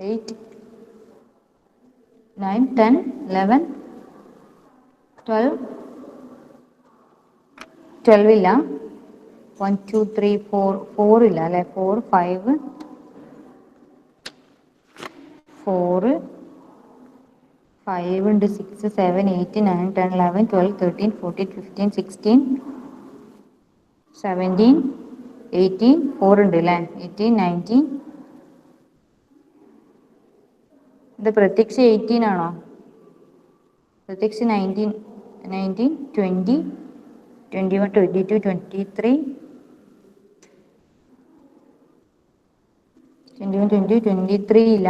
8 9 10 11 12 12 ഇല്ല. 1 2 3 4 4 ഇല്ല അല്ലെ. 4 5 4 5 ഉണ്ട്. 6 7 8 9 10 11 12 13 14 15 16 17 18 4 ഉണ്ട് അല്ലേ. 18 19 ഇത് പ്രത്യക്ഷ 18 ആണോ? പ്രത്യക്ഷ 19 19 20 21 22 23 21 20 23 ഇല്ല.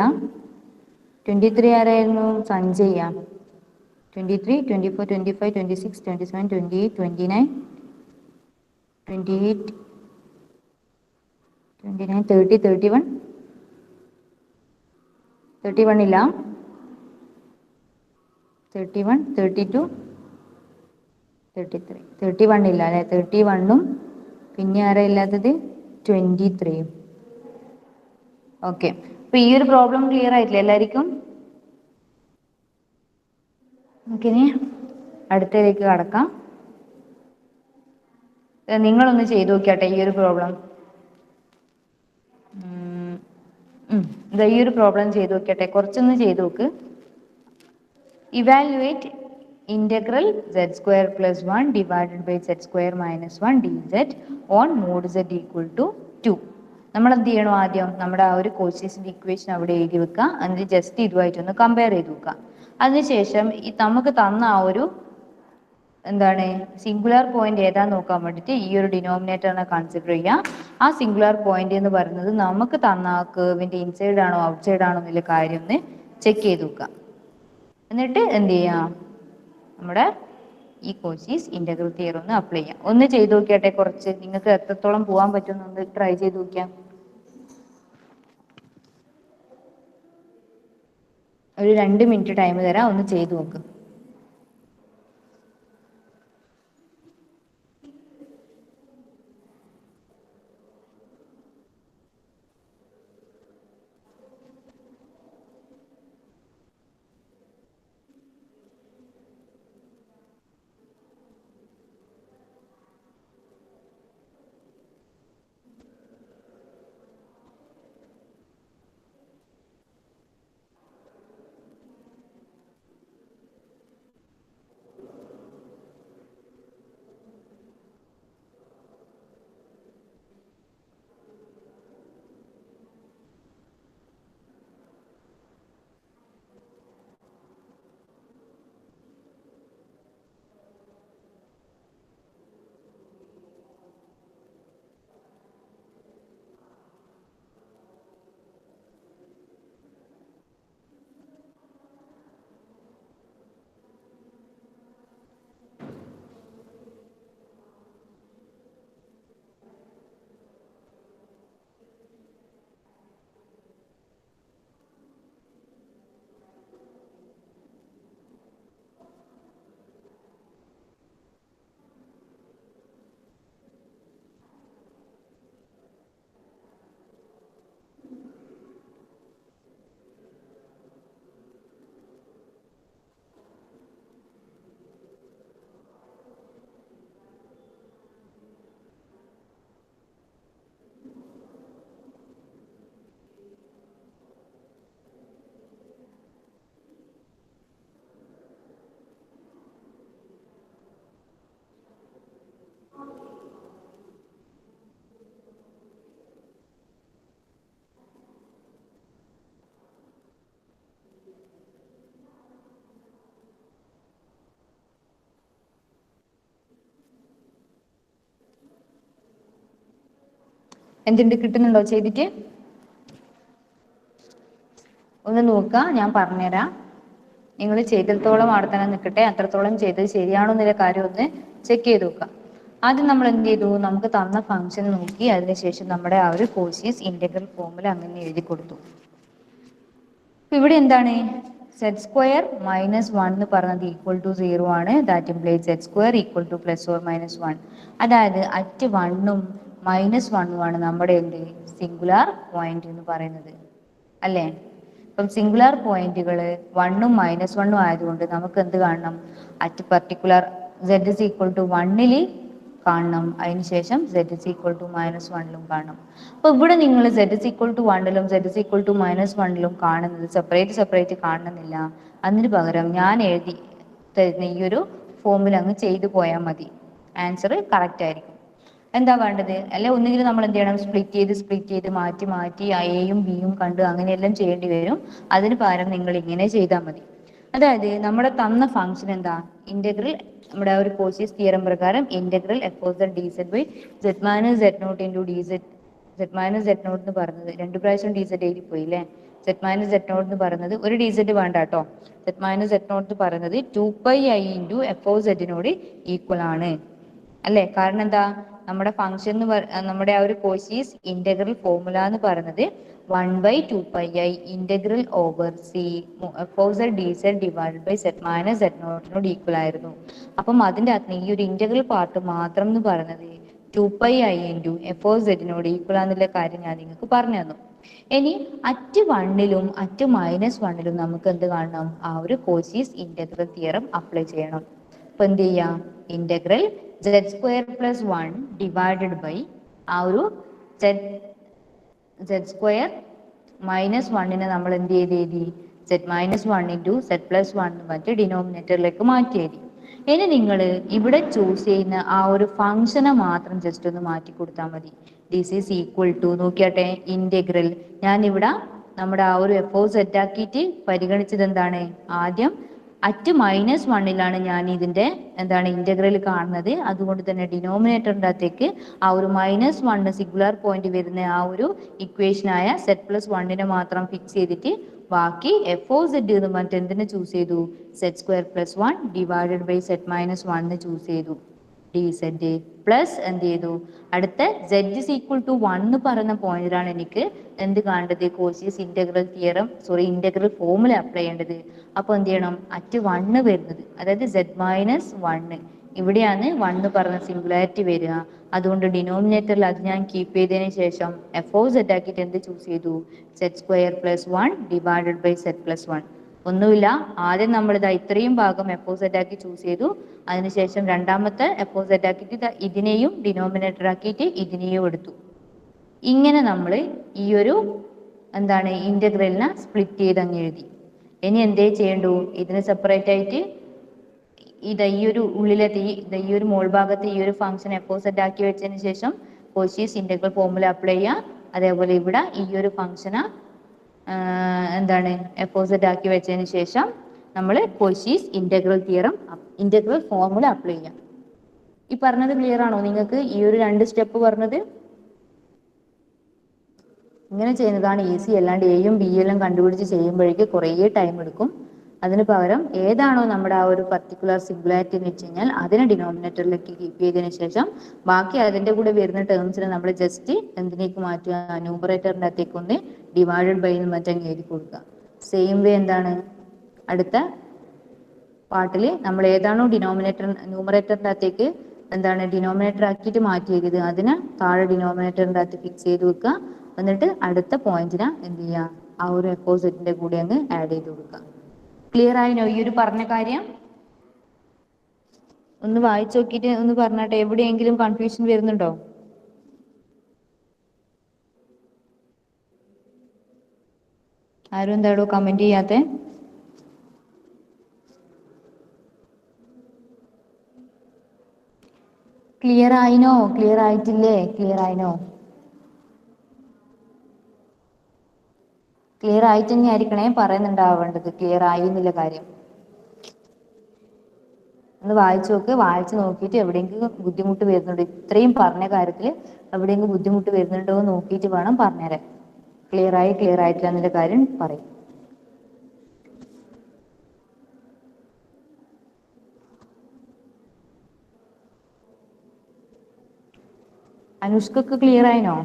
23 ആരായിരുന്നു? സഞ്ജയ. 23 24 25 26 27 28 29 28 29 30 31 31 ഇല്ല. 31 32 33 31 ഇല്ല അല്ലെ. 31ഉം പിന്നെ ആരാ ഇല്ലാത്തത്? 23ഉം. ഓക്കെ, അപ്പൊ ഈ ഒരു പ്രോബ്ലം ക്ലിയർ ആയിട്ടില്ല എല്ലാവർക്കും? നമുക്കിനി അടുത്തതിലേക്ക് കടക്കാം. നിങ്ങളൊന്ന് ചെയ്തു നോക്കിയാട്ടെ ഈ ഒരു പ്രോബ്ലം. ഈ ഒരു പ്രോബ്ലം ചെയ്തു നോക്കിയാട്ടെ, കുറച്ചൊന്ന് ചെയ്തു നോക്ക്. Evaluate integral z square plus 1 divided by z square minus 1 dz on mod z equal to 2. നമ്മൾ എന്ത് ചെയ്യണം? ആദ്യം നമ്മുടെ ആ ഒരു കോഷ്യസിന്റെ ഇക്വേഷൻ അവിടെ എഴുതി വെക്കുക. എന്നിട്ട് ജസ്റ്റ് ഇതുമായിട്ടൊന്ന് കമ്പയർ ചെയ്ത് വെക്കുക. അതിനുശേഷം നമുക്ക് തന്ന ആ ഒരു എന്താണ് സിംഗുലാർ പോയിന്റ് ഏതാന്ന് നോക്കാൻ വേണ്ടിയിട്ട് ഈ ഒരു ഡിനോമിനേറ്ററിനെ കൺസിഡർ ചെയ്യാം. ആ സിംഗുലാർ പോയിന്റ് എന്ന് പറയുന്നത് നമുക്ക് തന്ന ആ കേർവിന്റെ ഇൻസൈഡ് ആണോ ഔട്ട് സൈഡ് ആണോ എന്നുള്ള കാര്യം ഒന്ന് ചെക്ക് ചെയ്ത് നോക്കാം. എന്നിട്ട് എന്ത് ചെയ്യാം? നമ്മുടെ ഈ കോച്ചീസ് ഇന്റഗ്രൽ തിയറം ഒന്ന് അപ്ലൈ ചെയ്യാം. ഒന്ന് ചെയ്ത് നോക്കിയാട്ടെ, കുറച്ച് നിങ്ങൾക്ക് എത്രത്തോളം പോകാൻ പറ്റുമെന്ന് ട്രൈ ചെയ്ത് നോക്കിയാൽ. ഒരു 2 മിനിറ്റ് ടൈം തരാം, ഒന്ന് ചെയ്തു നോക്ക്. എന്തുണ്ട്, കിട്ടുന്നുണ്ടോ ചെയ്തിട്ട്? ഒന്ന് നോക്കുക, ഞാൻ പറഞ്ഞുതരാം. നിങ്ങൾ ചെയ്തിടത്തോളം അവിടെ തന്നെ നിൽക്കട്ടെ. അത്രത്തോളം ചെയ്തത് ശരിയാണോ എന്നുള്ള കാര്യം ഒന്ന് ചെക്ക് ചെയ്ത് നോക്കാം. ആദ്യം നമ്മൾ എന്ത് ചെയ്തു? നമുക്ക് തന്ന ഫംഗ്ഷൻ നോക്കി അതിനുശേഷം നമ്മുടെ ആ ഒരു കോഷ്യസ് ഇന്റഗ്രൽ ഫോമുല അങ്ങനെ എഴുതി കൊടുത്തു. ഇവിടെ എന്താണ്? സെറ്റ് സ്ക്വയർ മൈനസ് 1 എന്ന് പറഞ്ഞത് ഈക്വൽ ടു 0 ആണ്. That implies set square equal two plus or minus 1. അതായത് അറ്റ് 1ഉം -1ഉം ആണ് നമ്മുടെ എന്ത് സിംഗുലാർ പോയിന്റ് എന്ന് പറയുന്നത്, അല്ലേ? അപ്പം സിംഗുലാർ പോയിന്റുകൾ 1ഉം -1ഉം ആയതുകൊണ്ട് നമുക്ക് എന്ത് കാണണം? At particular z is equal to 1ൽ കാണണം, അതിനുശേഷം z is equal to -1ലും കാണണം. അപ്പൊ ഇവിടെ നിങ്ങൾ z is equal to 1ലും z is equal to -1ലും കാണുന്നത് സെപ്പറേറ്റ് കാണണമെന്നില്ല. അതിന് പകരം ഞാൻ എഴുതി തരുന്ന ഈ ഒരു ഫോമിൽ അങ്ങ് ചെയ്തു പോയാൽ മതി, ആൻസർ കറക്റ്റ് ആയിരിക്കും. എന്താ വേണ്ടത്? അല്ലെ ഒന്നുകിൽ നമ്മൾ എന്ത് ചെയ്യണം? സ്പ്ലിറ്റ് ചെയ്ത് മാറ്റി എയും ബിയും കണ്ട് അങ്ങനെയെല്ലാം ചെയ്യേണ്ടി വരും. അതിന് പകരം നിങ്ങൾ ഇങ്ങനെ ചെയ്താൽ മതി. അതായത് നമ്മുടെ തന്ന ഫംഗ്ഷൻ എന്താ? ഇന്റഗ്രൽ, നമ്മുടെ ഒരു കോച്ചീസ് തിയറം പ്രകാരം integral f of Z D z by Z minus Z nought into d z, z minus Z nought എന്ന് പറഞ്ഞത് 2 പ്രാവശ്യം ഡി സെഡ് എഴുതി പോയി അല്ലേ? സെഡ് മൈനസ് സെഡ് നോട്ട് എന്ന് പറയുന്നത് ഒരു ഡി സെഡ് വേണ്ട കേട്ടോ. സെഡ് മൈനസ് സെഡ് നോട്ട് എന്ന് പറയുന്നത് 2πi ഇൻറ്റു എഫ് ഓഫ് സെഡിനോട് ഈക്വൽ ആണ് അല്ലേ? കാരണം എന്താ? നമ്മുടെ ഫംഗ്ഷൻ നമ്മുടെ ആ ഒരു കോച്ചീസ് ഇന്റഗ്രൽ ഫോർമുല എന്ന് പറയുന്നത് 1/2πi integral over C F of Z D Z divided by Z minus Z നോട്ടിനോട് ഈക്വൽ ആയിരുന്നു. അപ്പം അതിൻ്റെ അകത്ത് ഈ ഒരു ഇന്റഗ്രൽ പാർട്ട് മാത്രം എന്ന് പറയുന്നത് 2πi ഇൻറ്റു എഫ് ഓഫ് സെഡിനോട് ഈക്വൽ ആണെന്നുള്ള കാര്യം ഞാൻ നിങ്ങൾക്ക് പറഞ്ഞു തന്നു. ഇനി അറ്റ് 1ലും അറ്റ് -1ലും നമുക്ക് എന്ത് കാണണം? ആ ഒരു കോച്ചീസ് ഇന്റഗ്രൽ തിയറം അപ്ലൈ ചെയ്യണം. അപ്പൊ എന്ത് ചെയ്യാം? ഇന്റഗ്രൽ z² + 1 ഡിവൈഡഡ് ബൈ ആ ഒരു z² -1നെ നമ്മൾ എന്ത് എഴുതി? z-1 ഇൻറ്റു z+1 മറ്റ് ഡിനോമിനേറ്ററിലേക്ക് മാറ്റി എഴുതി. ഇനി നിങ്ങൾ ഇവിടെ ചൂസ് ചെയ്യുന്ന ആ ഒരു ഫംഗ്ഷനെ മാത്രം ജസ്റ്റ് ഒന്ന് മാറ്റി കൊടുത്താൽ മതി. ദിസ് ഈസ് ഈക്വൽ ടു നോക്കിയാട്ടെ, ഇന്റഗ്രൽ ഞാൻ ഇവിടെ നമ്മുടെ ആ ഒരു എഫ് ഓഫ് സെറ്റ് ആക്കിയിട്ട് പരിഗണിച്ചത് എന്താണ്? ആദ്യം അറ്റ് -1ലാണ് ഞാൻ ഇതിന്റെ എന്താണ് ഇന്റഗ്രൽ കാണുന്നത്. അതുകൊണ്ട് തന്നെ ഡിനോമിനേറ്ററിന്റെ അകത്തേക്ക് ആ ഒരു -1 സിംഗുലാർ പോയിന്റ് വരുന്ന ആ ഒരു ഇക്വേഷനായ z+1നെ മാത്രം ഫിക്സ് ചെയ്തിട്ട് ബാക്കി എഫ് ഓഫ് സെഡ് എന്ന് പറഞ്ഞിട്ട് എന്തിനെ ചൂസ് ചെയ്തു? z² + 1 divided by z-1 choose ചെയ്തു. ഡി സെഡ് പ്ലസ് എന്ത് ചെയ്തു? അടുത്ത z is equal to 1 എന്ന് പറയുന്ന പോയിന്റിലാണ് എനിക്ക് എന്ത് കാണേണ്ടത്? കോച്ചീസ് ഇന്റഗ്രൽ ഫോർമുല അപ്ലൈ ചെയ്യേണ്ടത്. അപ്പൊ എന്ത് ചെയ്യണം? അറ്റ് 1 വരുന്നത്, അതായത് z-1 ഇവിടെയാണ് 1 പറഞ്ഞ സിംഗുലാരിറ്റി വരിക. അതുകൊണ്ട് ഡിനോമിനേറ്ററിൽ അത് ഞാൻ കീപ്പ് ചെയ്തതിന് ശേഷം എഫ് ഓഫ് സെഡ് ആക്കിയിട്ട് എന്ത് ചൂസ് ചെയ്തു? z² + 1 divided by z+1. ഒന്നുമില്ല, ആദ്യം നമ്മൾ ഇതാ ഇത്രയും ഭാഗം എഫ് ഓഫ് സെഡ് ആക്കി ചൂസ് ചെയ്തു. അതിനുശേഷം രണ്ടാമത്തെ എഫ് ഓഫ് സെഡ് ആക്കിയിട്ട് ഇതിനെയും ഡിനോമിനേറ്റർ ആക്കിയിട്ട് ഇതിനെയും എടുത്തു. ഇങ്ങനെ നമ്മൾ ഈ ഒരു എന്താണ് ഇന്റഗ്രലിനെ സ്പ്ലിറ്റ് ചെയ്ത് അങ്ങ് എഴുതി. ഇനി എന്തേ ചെയ്യണ്ടു? ഇതിന് സെപ്പറേറ്റ് ആയിട്ട് ഈ ഒരു ഉള്ളിലത്തെ ഈ ഒരു മോൾ ഭാഗത്ത് ഈ ഒരു ഫംഗ്ഷൻ എഫ് ഓഫ് സെഡ് ആക്കി വെച്ചതിന് ശേഷം കോച്ചീസ് ഇന്റഗ്രൽ ഫോർമുല അപ്ലൈ ചെയ്യുക. അതേപോലെ ഇവിടെ ഈ ഒരു ഫംഗ്ഷന് എന്താണ് എഫ് ഓഫ് സെഡ് ആക്കി വെച്ചതിന് ശേഷം നമ്മൾ കോച്ചീസ് ഇന്റഗ്രൽ ഫോർമുല അപ്ലൈ ചെയ്യാം. ഈ പറഞ്ഞത് ക്ലിയർ ആണോ നിങ്ങൾക്ക്? ഈ ഒരു 2 സ്റ്റെപ്പ് പറഞ്ഞത് ഇങ്ങനെ ചെയ്യുന്നതാണ് ഈസി. അല്ലാണ്ട് എയും ബി എല്ലാം കണ്ടുപിടിച്ച് ചെയ്യുമ്പോഴേക്ക് കുറേ ടൈം എടുക്കും. അതിന് പകരം ഏതാണോ നമ്മുടെ ആ ഒരു പർട്ടിക്കുലർ സിംഗുലാരിറ്റി എന്ന് വെച്ച് കഴിഞ്ഞാൽ അതിനെ ഡിനോമിനേറ്ററിലേക്ക് കീപ്പ് ചെയ്തതിന് ശേഷം ബാക്കി അതിന്റെ കൂടെ വരുന്ന ടേംസിനെ നമ്മൾ ജസ്റ്റ് എന്തിനേക്ക് മാറ്റുക? ന്യൂമറേറ്ററിന്റെ അകത്തേക്ക് ഒന്ന് ഡിവൈഡഡ് ബൈ എന്ന് മറ്റങ്ങ് എഴുതി കൊടുക്കുക. സെയിം വേ എന്താണ് അടുത്ത പാർട്ടിൽ നമ്മൾ ഏതാണോ ന്യൂമറേറ്ററിന്റെ അകത്തേക്ക് എന്താണ് ഡിനോമിനേറ്റർ ആക്കിയിട്ട് മാറ്റി എഴുതിയത് അതിനെ താഴെ ഡിനോമിനേറ്ററിന്റെ അകത്ത് ഫിക്സ് ചെയ്ത് വെക്കുക. എന്നിട്ട് അടുത്ത പോയിന്റിനെ എന്ത് ചെയ്യുക? ആ ഒരു എപ്പോസിറ്റിന്റെ കൂടെ അങ്ങ് ആഡ് ചെയ്ത് കൊടുക്കുക. ക്ലിയർ ആയിനോ ഈ ഒരു പറഞ്ഞ കാര്യം? ഒന്ന് വായിച്ചു നോക്കിയിട്ട് ഒന്ന് പറഞ്ഞാട്ടെ, എവിടെയെങ്കിലും കൺഫ്യൂഷൻ വരുന്നുണ്ടോ? ആരും എന്താടോ കമന്റ് ചെയ്യാത്തെ? ക്ലിയർ ആയിനോ? ക്ലിയർ ആയിട്ടില്ലേ? ക്ലിയർ ആയിനോ? ക്ലിയർ ആയിട്ട് തന്നെ ആയിരിക്കണേ പറയുന്നുണ്ടാവേണ്ടത്. ക്ലിയർ ആയി എന്നുള്ള കാര്യം ഒന്ന് വായിച്ചു നോക്ക്. വായിച്ചു നോക്കിയിട്ട് എവിടെയെങ്കിലും ബുദ്ധിമുട്ട് വരുന്നുണ്ടോ, ഇത്രയും പറഞ്ഞ കാര്യത്തിൽ എവിടെയെങ്കിലും ബുദ്ധിമുട്ട് വരുന്നുണ്ടോ എന്ന് നോക്കിയിട്ട് വേണം പറഞ്ഞുതരാൻ. ക്ലിയർ ആയിട്ടില്ല എന്നുള്ള കാര്യം പറയും. അനുഷ്കൊക്കെ ക്ലിയർ ആയിനോ?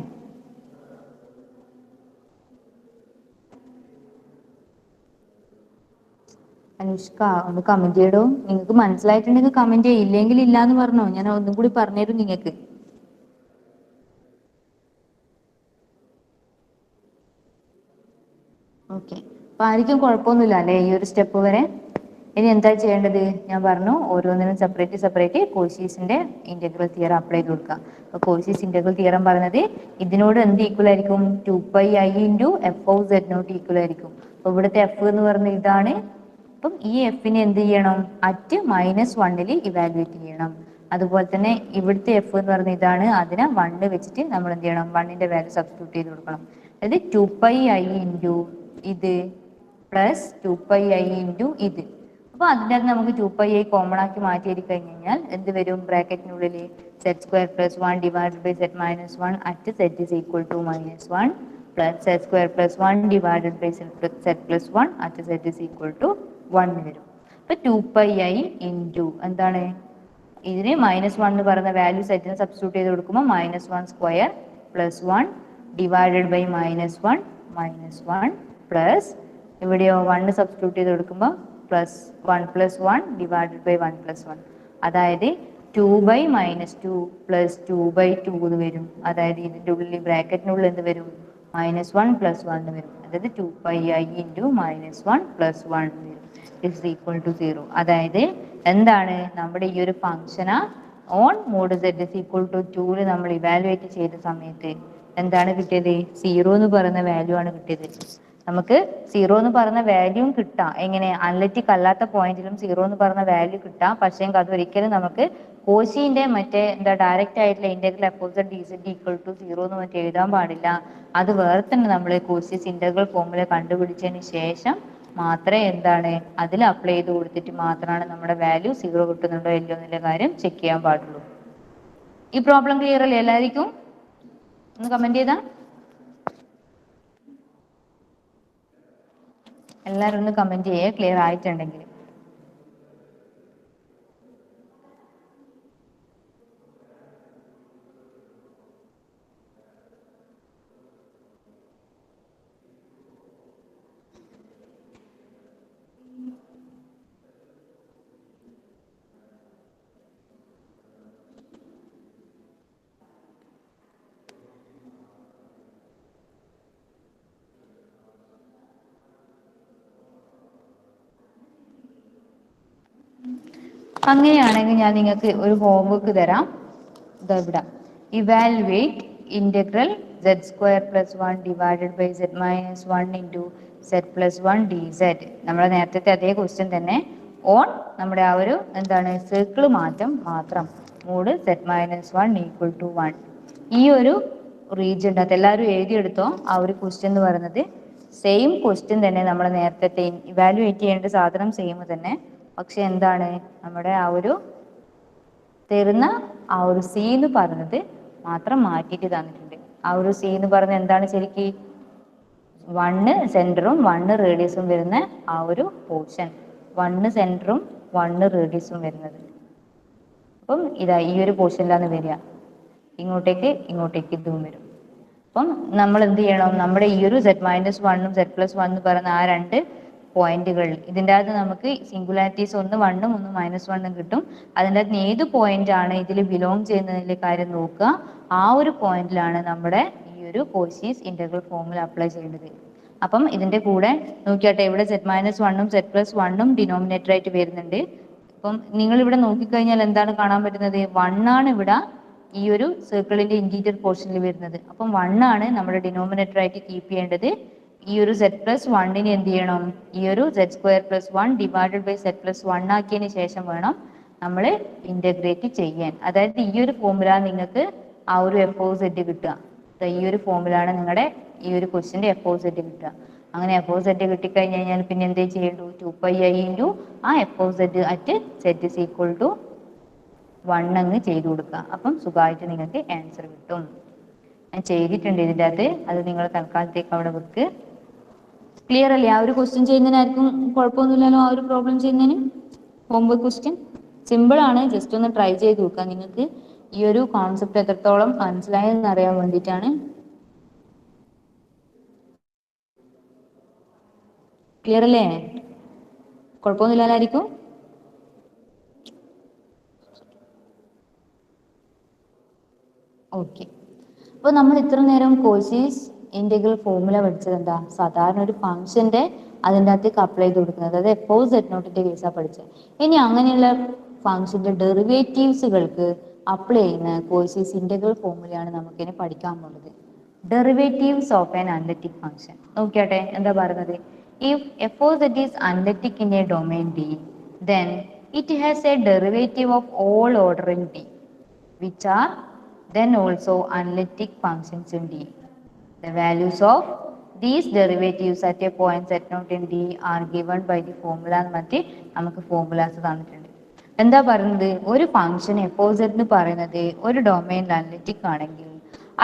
അനുഷ്ക ഒന്ന് കമന്റ് ചെയ്യടോ. നിങ്ങൾക്ക് മനസ്സിലായിട്ടുണ്ടെങ്കിൽ കമന്റ് ചെയ്യില്ലെങ്കിൽ ഇല്ല എന്ന് പറഞ്ഞോ. ഞാൻ ഒന്നും കൂടി പറഞ്ഞുതരും നിങ്ങൾക്ക്. ഓക്കെ, അപ്പൊ ആർക്കും കുഴപ്പമൊന്നുമില്ല അല്ലെ ഈ ഒരു സ്റ്റെപ്പ് വരെ. ഇനി എന്താ ചെയ്യേണ്ടത്? ഞാൻ പറഞ്ഞു ഓരോന്നിനും സെപ്പറേറ്റ് കോശീസിന്റെ ഇന്റഗ്രൽ തിയറം അപ്ലൈ ചെയ്ത് കൊടുക്കുക. അപ്പൊ കോശീസ് ഇന്റഗ്രൽ തിയറം പറഞ്ഞത് ഇതിനോട് എന്ത് ഈക്വൽ ആയിരിക്കും? 2πi into F of Z not equal ആയിരിക്കും. അപ്പൊ ഇവിടുത്തെ എഫ് എന്ന് പറഞ്ഞ ഇതാണ്. അപ്പം ഈ എഫിനെ എന്ത് ചെയ്യണം? അറ്റ് -1 ഇവാലുവേറ്റ് ചെയ്യണം. അതുപോലെ തന്നെ ഇവിടുത്തെ എഫ് എന്ന് പറഞ്ഞ ഇതാണ്. അതിനെ 1 വെച്ചിട്ട് നമ്മൾ എന്ത് ചെയ്യണം? 1ന്റെ വാല്യൂ സബ്സ്റ്റിറ്റ്യൂട്ട് ചെയ്ത് കൊടുക്കണം. അതായത് 2πi ഇൻറ്റു ഇത് പ്ലസ് 2πi ഇൻറ്റു ഇത്. അപ്പൊ അതിൻ്റെ അകത്ത് നമുക്ക് 2πi കോമൺ ആക്കി മാറ്റി എഴുതി കഴിഞ്ഞ് കഴിഞ്ഞാൽ എന്ത് വരും? ബ്രാക്കറ്റിനുള്ളിൽ z² + 1 divided by z - 1 at z is equal to -1 plus z² + 1 divided by z + 1 at z is equal to 1 വരും. അപ്പൊ 2πi ഇൻറ്റു എന്താണ്? ഇതിന് -1 എന്ന് പറയുന്ന വാല്യൂ സെറ്റിന് സബ്സ്റ്റിറ്റ്യൂട്ട് ചെയ്ത് കൊടുക്കുമ്പോൾ -1² പ്ലസ് 1 ഡിവൈഡഡ് ബൈ -1 പ്ലസ് ഇവിടെയോ 1 സബ്സ്റ്റിറ്റ്യൂട്ട് ചെയ്ത് കൊടുക്കുമ്പോൾ പ്ലസ് 1 + 1 ഡിവൈഡഡ് ബൈ 1 + 1. അതായത് 2/-2 പ്ലസ് 2/2 എന്ന് വരും. അതായത് ഇതിൻ്റെ ഉള്ളിൽ ബ്രാക്കറ്റിനുള്ളിൽ എന്ത് വരും? -1 + 1 വരും. അതായത് 2πi ഇൻറ്റു -1 + 1 വരും ഇസ് ഈക്വൽ ടു 0. അതായത് എന്താണ്? നമ്മുടെ ഈ ഒരു ഫംഗ്ഷനാ on mod z is equal to 2 നമ്മൾ ഇവാലുവേറ്റ് ചെയ്ത സമയത്ത് എന്താണ് കിട്ടിയത്? 0 എന്ന് പറയുന്ന വാല്യൂ ആണ് കിട്ടിയത്. നമുക്ക് 0 എന്ന് പറയുന്ന വാല്യൂം കിട്ടാം. എങ്ങനെ? അനലിറ്റിക് അല്ലാത്ത പോയിന്റിലും 0 എന്ന് പറയുന്ന വാല്യൂ കിട്ടാം. പക്ഷേ അത് ഒരിക്കലും നമുക്ക് കോശിന്റെ മറ്റേ എന്താ ഡയറക്റ്റ് ആയിട്ടുള്ള integral f of z dz equal to 0 എന്ന് മറ്റേ എഴുതാൻ പാടില്ല. അത് വേറെ തന്നെ നമ്മൾ കോശീസ് ഇന്റഗ്രൽ ഫോമുല കണ്ടുപിടിച്ചതിന് ശേഷം മാത്രമേ എന്താണ് അതിൽ അപ്ലൈ ചെയ്ത് കൊടുത്തിട്ട് മാത്രമാണ് നമ്മുടെ വാല്യൂ 0 കിട്ടുന്നുണ്ടോ ഇല്ലയോ എന്നുള്ള കാര്യം ചെക്ക് ചെയ്യാൻ പാടുള്ളൂ. ഈ പ്രോബ്ലം ക്ലിയർ അല്ലേ എല്ലാവർക്കും? ഒന്ന് കമന്റ് ചെയ്താ. എല്ലാവരും ഒന്ന് കമന്റ് ചെയ്യേ ക്ലിയർ ആയിട്ടുണ്ടെങ്കിൽ. അങ്ങനെയാണെങ്കിൽ ഞാൻ നിങ്ങൾക്ക് ഒരു ഹോംവർക്ക് തരാം. ഇതാ ഇവിടെ evaluate integral z² + 1 divided by z - 1 into z + 1 dz. നമ്മുടെ നേരത്തെ അതേ ക്വസ്റ്റ്യൻ തന്നെ ഓൺ നമ്മുടെ ആ ഒരു എന്താണ് സർക്കിൾ മാറ്റം മാത്രം. Mod z - 1 equal to 1. ഈ ഒരു റീജിയൻ അത് എല്ലാവരും എഴുതിയെടുത്തോ. ആ ഒരു ക്വസ്റ്റ്യൻ എന്ന് പറയുന്നത് സെയിം ക്വസ്റ്റ്യൻ തന്നെ. നമ്മൾ നേരത്തെ ഇവാലുവേറ്റ് ചെയ്യേണ്ട സാധനം സെയിം തന്നെ. പക്ഷെ എന്താണ് നമ്മുടെ ആ ഒരു തരുന്ന ആ ഒരു സി എന്ന് പറഞ്ഞത് മാത്രം മാറ്റിയിട്ട് തന്നിട്ടുണ്ട്. ആ ഒരു സി എന്ന് പറഞ്ഞത് എന്താണ്? ശരിക്ക് 1 സെന്ററും 1 റേഡിയസും വരുന്ന ആ ഒരു പോർഷൻ. 1 സെന്ററും 1 റേഡിയസും വരുന്നത്. അപ്പം ഇതാ ഈ ഒരു പോർഷനിലാണ് വരിക. ഇങ്ങോട്ടേക്ക് ഇതും വരും. അപ്പം നമ്മൾ എന്ത് ചെയ്യണം? നമ്മുടെ ഈ ഒരു z - 1ഉം z + 1 എന്ന് പറയുന്ന ആ രണ്ട് പോയിന്റുകൾ ഇതിൻ്റെ അകത്ത് നമുക്ക് സിംഗുലാരിറ്റീസ് ഒന്ന് 1ഉം ഒന്ന് -1ഉം കിട്ടും. അതിൻ്റെ അകത്ത് ഏത് പോയിന്റ് ആണ് ഇതിൽ ബിലോങ് ചെയ്യുന്നതിന്റെ കാര്യം നോക്കുക. ആ ഒരു പോയിന്റിലാണ് നമ്മുടെ ഈ ഒരു കോശീസ് ഇന്റഗ്രൽ ഫോർമുല അപ്ലൈ ചെയ്യേണ്ടത്. അപ്പം ഇതിന്റെ കൂടെ നോക്കിയാട്ടെ, ഇവിടെ z - 1ഉം z + 1ഉം ഡിനോമിനേറ്റർ ആയിട്ട് വരുന്നുണ്ട്. അപ്പം നിങ്ങൾ ഇവിടെ നോക്കിക്കഴിഞ്ഞാൽ എന്താണ് കാണാൻ പറ്റുന്നത്? 1 ആണ് ഇവിടെ ഈ ഒരു സർക്കിളിന്റെ ഇന്റീരിയർ പോർഷനിൽ വരുന്നത്. അപ്പം 1 ആണ് നമ്മുടെ ഡിനോമിനേറ്റർ ആയിട്ട് കീപ്പ് ചെയ്യേണ്ടത്. ഈ ഒരു z + 1നെ എന്ത് ചെയ്യണം? ഈ ഒരു z² + 1 ഡിവൈഡഡ് ബൈ z + 1 ആക്കിയതിന് ശേഷം വേണം നമ്മൾ ഇന്റഗ്രേറ്റ് ചെയ്യാൻ. അതായത് ഈ ഒരു ഫോർമുല നിങ്ങൾക്ക് ആ ഒരു എഫ് ഓഫ് സെഡ് കിട്ടുക. ഈ ഒരു ഫോർമുല ആണ് നിങ്ങളുടെ ഈ ഒരു ക്വസ്റ്റിന്റെ എഫ് ഓഫ് സെഡ് കിട്ടുക. അങ്ങനെ എഫ് ഓഫ് സെഡ് കിട്ടിക്കഴിഞ്ഞ് കഴിഞ്ഞാൽ പിന്നെ എന്തേ ചെയ്യേണ്ടു? 2πi ഇൻറ്റു ആ f of z at z is equal to 1 അങ്ങ് ചെയ്ത് കൊടുക്കുക. അപ്പം സുഖമായിട്ട് നിങ്ങൾക്ക് ആൻസർ കിട്ടും. ഞാൻ ചെയ്തിട്ടുണ്ട് ഇതിൻ്റെ അകത്ത്. അത് നിങ്ങൾ തൽക്കാലത്തേക്ക് അവിടെ വെക്ക്. ക്ലിയർ അല്ലേ? ആ ഒരു ക്വസ്റ്റ്യൻ ചെയ്യുന്നതിനായിരിക്കും കുഴപ്പമൊന്നുമില്ലല്ലോ. ആ ഒരു പ്രോബ്ലം ചെയ്യുന്നതിന് ഹോംവർക്ക് ക്വസ്റ്റ്യൻ സിമ്പിൾ ആണ്. ജസ്റ്റ് ഒന്ന് ട്രൈ ചെയ്ത് നോക്കുക. നിങ്ങൾക്ക് ഈ ഒരു കോൺസെപ്റ്റ് എത്രത്തോളം മനസ്സിലായെന്ന് അറിയാൻ വേണ്ടിയിട്ടാണ്. ക്ലിയർ അല്ലേ? കുഴപ്പമൊന്നുമില്ലായിരിക്കും. ഓക്കെ. അപ്പോൾ നമ്മൾ ഇത്ര നേരം കോശീസ് ഇന്റഗ്രൽ ഫോർമുല പഠിച്ചത് എന്താ? സാധാരണ ഒരു ഫംഗ്ഷന്റെ അതിൻ്റെ അകത്തേക്ക് അപ്ലൈ ചെയ്ത് കൊടുക്കുന്നത്. അതായത് എഫ് ഓഫ് സെഡ് നോട്ടിന്റെ കേസാണ് പഠിച്ചത്. ഇനി അങ്ങനെയുള്ള ഫംഗ്ഷന്റെ ഡെറിവേറ്റീവ്സുകൾക്ക് അപ്ലൈ ചെയ്യുന്ന കോഴ്സസ് ഇന്റഗ്രൽ ഫോർമുലയാണ് നമുക്കിനി പഠിക്കാൻ പോകുന്നത്. Derivatives of an analytic function. നോക്കിയാട്ടെ എന്താ പറയുന്നത്? If F of Z is analytic in a domain D, then it has a derivative of all order in D, which are then also analytic functions in D. The values of these derivatives at a point z naught in D are given by the formula എന്ന് പറഞ്ഞിട്ട് നമുക്ക് formulas തന്നിട്ടുണ്ട്. എന്താ പറയുന്നത്? ഒരു function F Z എന്ന് പറയുന്നത് ഒരു ഡൊമൈനിൽ അനലിറ്റിക് ആണെങ്കിൽ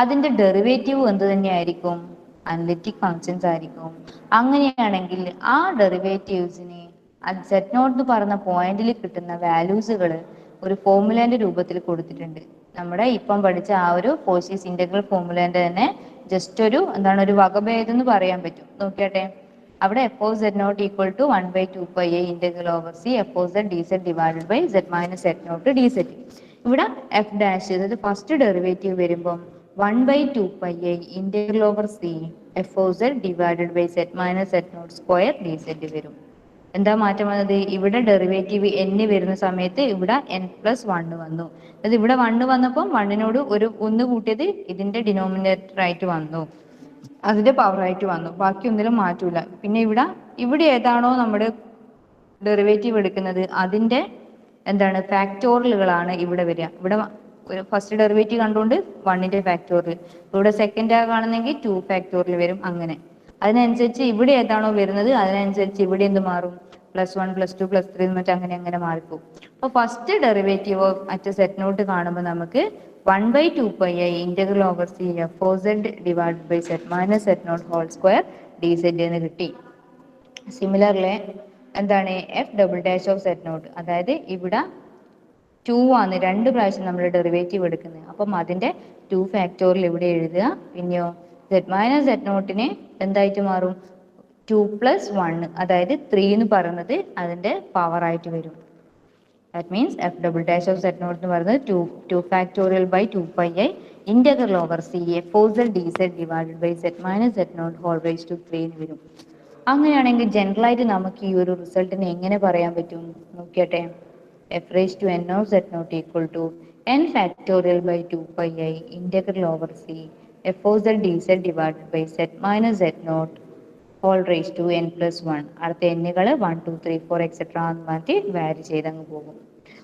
അതിന്റെ ഡെറിവേറ്റീവ് എന്ത് തന്നെയായിരിക്കും? അനലിറ്റിക് ഫങ്ഷൻസ് ആയിരിക്കും. അങ്ങനെയാണെങ്കിൽ ആ ഡെറിവേറ്റീവ്സിന് സെറ്റ് നോട്ട് എന്ന് പറയുന്ന പോയിന്റിൽ കിട്ടുന്ന വാല്യൂസുകൾ ഒരു ഫോർമുലേന്റെ രൂപത്തിൽ കൊടുത്തിട്ടുണ്ട്. നമ്മുടെ ഇപ്പം പഠിച്ച ആ ഒരു കോഷീസ് ഇന്റഗ്രൽ ഫോർമുലേന്റെ തന്നെ ജസ്റ്റ് ഒരു എന്താണ് ഒരു വകഭേദം എന്ന് പറയാൻ പറ്റും. നോക്കിയാട്ടെ, അവിടെ f of Z not equal to 1/2πa integral over C F of Z D Z divided by Z minus Z nought d z. ഇവിടെ എഫ് ഡാഷ് അതായത് ഫസ്റ്റ് ഡെറിവേറ്റീവ് വരുമ്പം 1/2πa integral over C F of z divided by Z minus Z nought square d z വരും. എന്താ മാറ്റം വന്നത്? ഇവിടെ derivative n വരുന്ന സമയത്ത് ഇവിടെ n+1 വന്നു. അതായത് ഇവിടെ 1 വന്നപ്പോൾ 1നോട് ഒരു 1 കൂട്ടിയത് ഇതിന്റെ ഡിനോമിനേറ്റർ ആയിട്ട് വന്നു, അതിന്റെ പവർ ആയിട്ട് വന്നു. ബാക്കി ഒന്നിലും മാറ്റൂല. പിന്നെ ഇവിടെ ഏതാണോ നമ്മുടെ ഡെറിവേറ്റീവ് എടുക്കുന്നത് അതിന്റെ എന്താണ് ഫാക്ടോറിയലുകളാണ് ഇവിടെ വരിക. ഇവിടെ ഫസ്റ്റ് ഡെറിവേറ്റീവ് കണ്ടുകൊണ്ട് 1ന്റെ ഫാക്ടോറിയൽ, ഇവിടെ സെക്കൻഡ് കാണുന്നെങ്കിൽ 2 ഫാക്ടോറിയൽ വരും. അങ്ങനെ അതിനനുസരിച്ച് ഇവിടെ ഏതാണോ വരുന്നത് അതിനനുസരിച്ച് ഇവിടെ എന്ത് മാറും? +1 +2 +3 എന്നിട്ട് അങ്ങനെ അങ്ങനെ മാറിപ്പോകും. അപ്പോൾ ഫസ്റ്റ് ഡെറിവേറ്റീവ് മറ്റേ സെറ്റ് നോട്ട് കാണുമ്പോൾ നമുക്ക് 1/2πa integral over C F of z divide by Z minus Z not whole square d z എന്ന് കിട്ടി. സിമിലർലി എന്താണ് f double dash of Z nought, അതായത് ഇവിടെ 2 ആണ് 2 പ്രാവശ്യം നമ്മൾ ഡെറിവേറ്റീവ് എടുക്കുന്നത്. അപ്പം അതിന്റെ 2 ഫാക്ടോറിയൽ ഇവിടെ എഴുതുക. പിന്നെയോ സെഡ് മൈനസ് സെഡ് നോട്ടിന് എന്തായിട്ട് മാറും? 2+1, അതായത് 3 എന്ന് പറയുന്നത് അതിന്റെ പവർ ആയിട്ട് വരും. That means f double dash of Z nought എന്ന് പറയുന്നത് 2 factorial by 2πa integral over C F of Z D Z divided by Z minus Z not whole raise to 3 എന്ന് വരും. അങ്ങനെയാണെങ്കിൽ ജനറൽ ആയിട്ട് നമുക്ക് ഈ ഒരു റിസൾട്ടിനെ എങ്ങനെ പറയാൻ പറ്റും? നോക്കിയട്ടെ, F raise to N of Z not equal to n factorial by 2πa integral over C F of Z D Z divided by Z minus Z not whole raise to n+1. അടുത്ത എന്നുകൾ 1 2 3 4 etcetera എന്ന് മാറ്റി വാരി ചെയ്തങ്ങ് പോകും.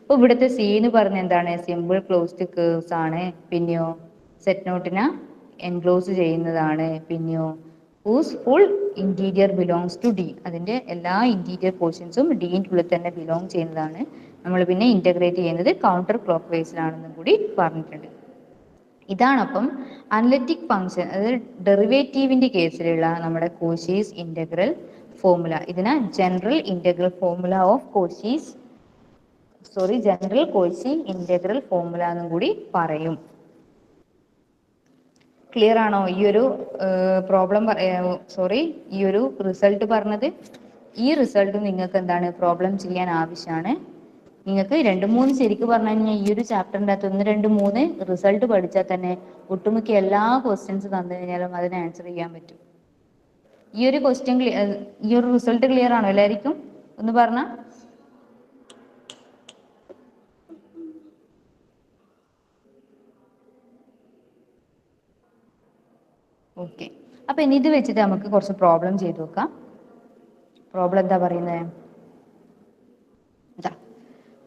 അപ്പോൾ ഇവിടുത്തെ C എന്ന് പറഞ്ഞ എന്താണ്? സിമ്പിൾ ക്ലോസ്ഡ് കേർവ്സ് ആണ്. പിന്നെയോ സെറ്റ് നോട്ടിനെ എൻക്ലോസ് ചെയ്യുന്നതാണ്. പിന്നെയോ whose full interior belongs to D, അതിന്റെ എല്ലാ ഇന്റീരിയർ പോർഷൻസും ഡിന്റെ ഉള്ളിൽ തന്നെ ബിലോങ് ചെയ്യുന്നതാണ്. നമ്മൾ പിന്നെ ഇന്റഗ്രേറ്റ് ചെയ്യുന്നത് കൗണ്ടർ ക്ലോക്ക് വൈസിലാണെന്നും കൂടി പറഞ്ഞിട്ടുണ്ട്. ഇതാണ് അപ്പം അനലിറ്റിക് ഫംഗ്ഷൻ, അതായത് ഡെറിവേറ്റീവിന്റെ കേസിലുള്ള നമ്മുടെ കോഷീസ് ഇന്റഗ്രൽ ഫോർമുല. ഇതിനെ general integral formula of Cauchy's general Cauchy integral formula എന്നും കൂടി പറയും. ക്ലിയർ ആണോ ഈ ഒരു പ്രോബ്ലം? ഈ ഒരു റിസൾട്ട് പറഞ്ഞത്? ഈ റിസൾട്ട് നിങ്ങൾക്ക് എന്താണ് പ്രോബ്ലം ചെയ്യാൻ ആവശ്യമാണ്. നിങ്ങൾക്ക് 2-3 ശരിക്കും പറഞ്ഞു കഴിഞ്ഞാൽ ഈ ഒരു ചാപ്റ്ററിൻ്റെ അകത്ത് 1 2 3 റിസൾട്ട് പഠിച്ചാൽ തന്നെ ഒട്ടുമിക്ക എല്ലാ ക്വസ്റ്റ്യൻസ് തന്നു കഴിഞ്ഞാലും അതിന് ആൻസർ ചെയ്യാൻ പറ്റും. ഈ ഒരു ഈ ഒരു റിസൾട്ട് ക്ലിയർ ആണോ എല്ലാവർക്കും? ഒന്ന് പറഞ്ഞാൽ. ഓക്കെ, അപ്പൊ ഇനി ഇത് വെച്ചിട്ട് നമുക്ക് കുറച്ച് പ്രോബ്ലം ചെയ്ത് നോക്കാം. പ്രോബ്ലം എന്താ പറയുന്നത്?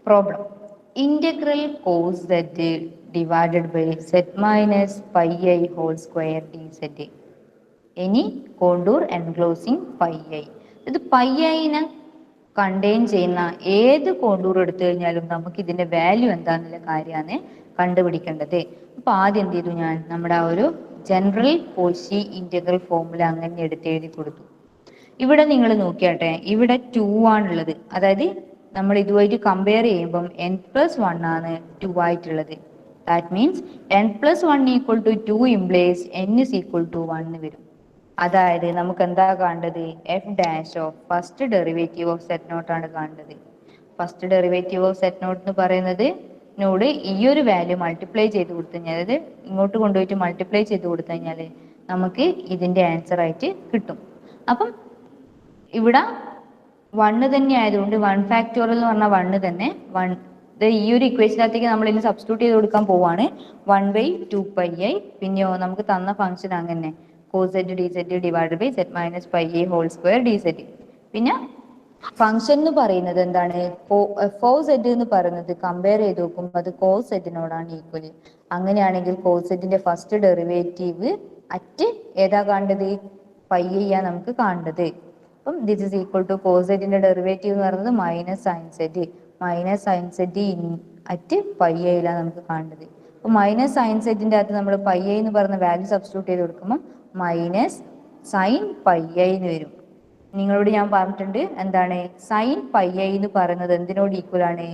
Problem integral cos z divided by Z minus πi whole square d z any contour enclosing πi. ഇത് πiനെ കണ്ടെയ്ൻ ചെയ്യുന്ന ഏത് കോണ്ടൂർ എടുത്തു കഴിഞ്ഞാലും നമുക്ക് ഇതിന്റെ വാല്യൂ എന്താന്നുള്ള കാര്യമാണ് കണ്ടുപിടിക്കേണ്ടത്. അപ്പൊ ആദ്യം എന്ത് ചെയ്തു? ഞാൻ നമ്മുടെ ആ ഒരു ജനറൽ കോഷി ഇന്റഗ്രൽ ഫോർമുല അങ്ങനെ എഴുതി കൊടുത്തു. ഇവിടെ നിങ്ങൾ നോക്കിയാട്ടെ, ഇവിടെ 2 ആണുള്ളത്. അതായത് നമ്മൾ ഇതുമായിട്ട് കമ്പയർ ചെയ്യുമ്പം n+1 ആണ് 2 ആയിട്ടുള്ളത്. That means n+1 equal to 2 implies n is equal to 1 വരും. അതായത് നമുക്ക് എന്താ കാണേണ്ടത്? F dash of first derivative of z nought ആണ് കാണേണ്ടത്. First derivative of z nought എന്ന് പറയുന്നത് നോട് ഈ ഒരു വാല്യൂ മൾട്ടിപ്ലൈ ചെയ്ത് കൊടുത്തു കഴിഞ്ഞാൽ, അതായത് ഇങ്ങോട്ട് കൊണ്ടുപോയിട്ട് മൾട്ടിപ്ലൈ ചെയ്ത് കൊടുത്തു കഴിഞ്ഞാൽ നമുക്ക് ഇതിൻ്റെ ആൻസർ ആയിട്ട് കിട്ടും. അപ്പം ഇവിടെ 1 തന്നെ ആയതുകൊണ്ട് 1 ഫാക്ടോറിയൽ എന്ന് പറഞ്ഞാൽ 1 തന്നെ. ഈ ഒരു ഇക്വേഷനകത്തേക്ക് നമ്മൾ ഇനി സബ്സ്റ്റിറ്റ്യൂട്ട് ചെയ്ത് കൊടുക്കാൻ പോവാണ്. 1/2πi. പിന്നെയോ നമുക്ക് തന്ന ഫംഗ്ഷൻ അങ്ങനെ cos z dz divided by z minus pi a whole square dz. പിന്നെ ഫംഗ്ഷൻ എന്ന് പറയുന്നത് എന്താണ്? എഫ് ഓഫ് സെഡ് എന്ന് പറയുന്നത് കമ്പയർ ചെയ്ത് നോക്കുമ്പോൾ അത് കോസ് സെഡിനോടാണ് ഈക്വൽ. അങ്ങനെയാണെങ്കിൽ കോസ് സെഡിന്റെ ഫസ്റ്റ് ഡെറിവേറ്റീവ് അറ്റ് ഏതാ കാണേണ്ടത്? പൈ എ നമുക്ക് കാണേണ്ടത്. അപ്പം this is equal to cos സെഡിന്റെ ഡെറിവേറ്റീവ് എന്ന് പറയുന്നത് minus sine Z. Minus sine Z at pi എയിലാണ് നമുക്ക് കാണേണ്ടത്. അപ്പൊ മൈനസ് സൈൻ സെഡിന്റെ അകത്ത് നമ്മൾ പൈ എ എന്ന് പറയുന്ന വാല്യൂ സബ്സ്റ്റിറ്റ്യൂട്ട് ചെയ്ത് കൊടുക്കുമ്പോൾ മൈനസ് സൈൻ പൈ എ എന്ന് വരും. നിങ്ങളോട് ഞാൻ പറഞ്ഞിട്ടുണ്ട് എന്താണ് സൈൻ പൈ ഐ എന്ന് പറയുന്നത് എന്തിനോട് ഈക്വൽ ആണ്?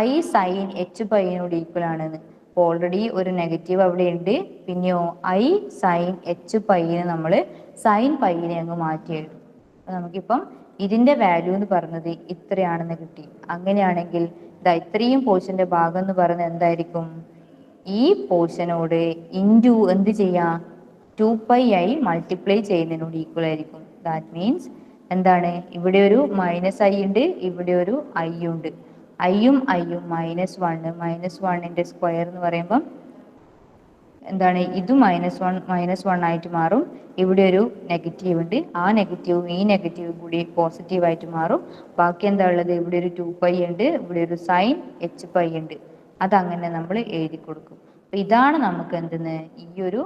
ഐ സൈൻ എച്ച് പൈനോട് ഈക്വൽ ആണെന്ന്. അപ്പോൾ ഓൾറെഡി ഒരു നെഗറ്റീവ് അവിടെ ഉണ്ട്. പിന്നെയോ ഐ സൈൻ എച്ച് പൈനെ നമ്മൾ സൈൻ പൈനെ അങ്ങ് മാറ്റി എഴുതും. അപ്പൊ നമുക്കിപ്പം ഇതിന്റെ വാല്യൂ എന്ന് പറയുന്നത് ഇത്രയാണെന്ന് കിട്ടി. അങ്ങനെയാണെങ്കിൽ ഇത്രയും പോർഷന്റെ ഭാഗം എന്ന് പറയുന്നത് എന്തായിരിക്കും? ഈ പോർഷനോട് ഇൻറ്റു എന്ത് ചെയ്യാം? 2πi മൾട്ടിപ്ലൈ ചെയ്യുന്നതിനോട് ഈക്വൽ ആയിരിക്കും. ദാറ്റ് മീൻസ് എന്താണ്? ഇവിടെ ഒരു മൈനസ് ഐ ഉണ്ട്, ഇവിടെ ഒരു ഐ ഉണ്ട്. ഐയും മൈനസ് വണ്ണിന്റെ സ്ക്വയർ എന്ന് പറയുമ്പം എന്താണ്? ഇത് മൈനസ് വൺ ആയിട്ട് മാറും. ഇവിടെ ഒരു നെഗറ്റീവ് ഉണ്ട്, ആ നെഗറ്റീവും ഈ നെഗറ്റീവും കൂടി പോസിറ്റീവ് ആയിട്ട് മാറും. ബാക്കി എന്താ ഉള്ളത്? ഇവിടെ ഒരു 2π ഉണ്ട്, ഇവിടെ ഒരു സൈൻ എച്ച് പൈ ഉണ്ട്. അതങ്ങനെ നമ്മൾ എഴുതി കൊടുക്കും. അപ്പൊ ഇതാണ് നമുക്ക് എന്തെന്ന് ഈ ഒരു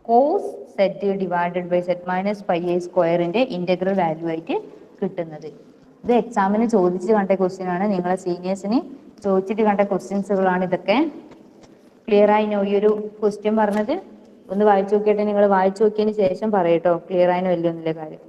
cos z divided by z minus pi a സ്ക്വയറിന്റെ ഇന്റഗ്രൽ വാല്യൂ ആയിട്ട് കിട്ടുന്നത്. ഇത് എക്സാമിന് ചോദിച്ച് കണ്ട ക്വസ്റ്റ്യൻ ആണ്. നിങ്ങളെ സീനിയേഴ്സിന് ചോദിച്ചിട്ട് കണ്ട ക്വസ്റ്റ്യൻസുകളാണ് ഇതൊക്കെ. ക്ലിയർ ആയിനോ ഈ ഒരു ക്വസ്റ്റ്യൻ പറഞ്ഞത്? ഒന്ന് വായിച്ചു നോക്കിയിട്ട് നിങ്ങൾ വായിച്ചു നോക്കിയതിന് ശേഷം പറയട്ടോ ക്ലിയർ ആയിനോ ഇല്ലയോ എന്നുള്ള കാര്യം.